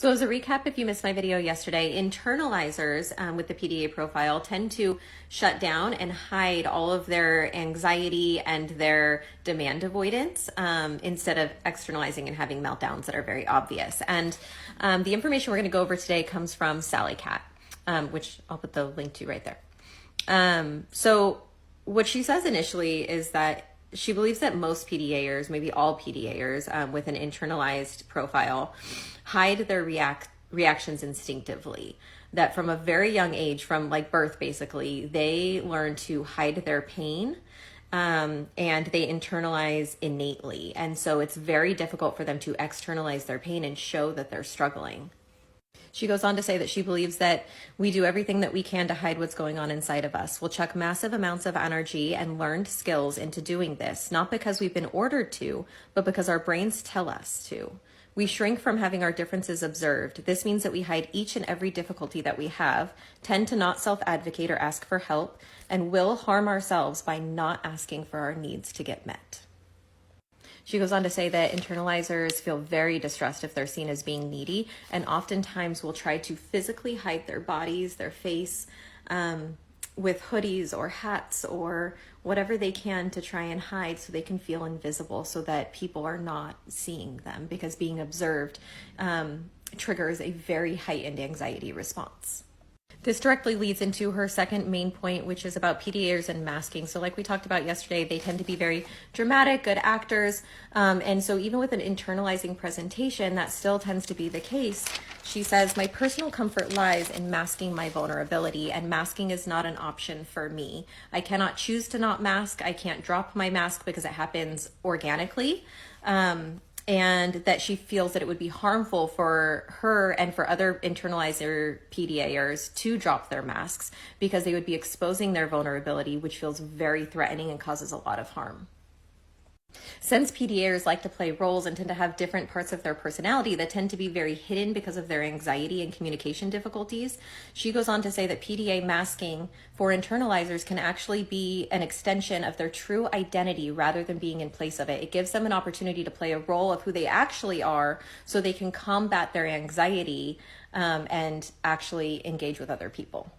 So as a recap, if you missed my video yesterday, internalizers with the PDA profile tend to shut down and hide all of their anxiety and their demand avoidance instead of externalizing and having meltdowns that are very obvious. And the information we're going to go over today comes from Sally Cat, which I'll put the link to right there. So what she says initially is that she believes that most PDAers, maybe all PDAers with an internalized profile, hide their reactions instinctively. That from a very young age, from like birth basically, they learn to hide their pain and they internalize innately. And so it's very difficult for them to externalize their pain and show that they're struggling. She goes on to say that she believes that we do everything that we can to hide what's going on inside of us. We'll chuck massive amounts of energy and learned skills into doing this, not because we've been ordered to, but because our brains tell us to. We shrink from having our differences observed. This means that we hide each and every difficulty that we have, tend to not self-advocate or ask for help, and will harm ourselves by not asking for our needs to get met. She goes on to say that internalizers feel very distressed if they're seen as being needy, and oftentimes will try to physically hide their bodies, their face, with hoodies or hats or whatever they can to try and hide so they can feel invisible, so that people are not seeing them, because being observed triggers a very heightened anxiety response. This directly leads into her second main point, which is about PDAers and masking. So like we talked about yesterday, they tend to be very dramatic, good actors. And so even with an internalizing presentation, that still tends to be the case. She says, my personal comfort lies in masking my vulnerability, and masking is not an option for me. I cannot choose to not mask. I can't drop my mask because it happens organically. And that she feels that it would be harmful for her and for other internalizer PDAers to drop their masks, because they would be exposing their vulnerability, which feels very threatening and causes a lot of harm. Since PDAers like to play roles and tend to have different parts of their personality that tend to be very hidden because of their anxiety and communication difficulties, she goes on to say that PDA masking for internalizers can actually be an extension of their true identity rather than being in place of it. It gives them an opportunity to play a role of who they actually are, so they can combat their anxiety and actually engage with other people.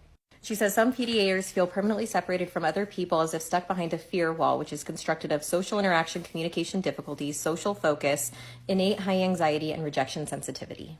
She says some PDAers feel permanently separated from other people, as if stuck behind a fear wall, which is constructed of social interaction, communication difficulties, social focus, innate high anxiety, and rejection sensitivity.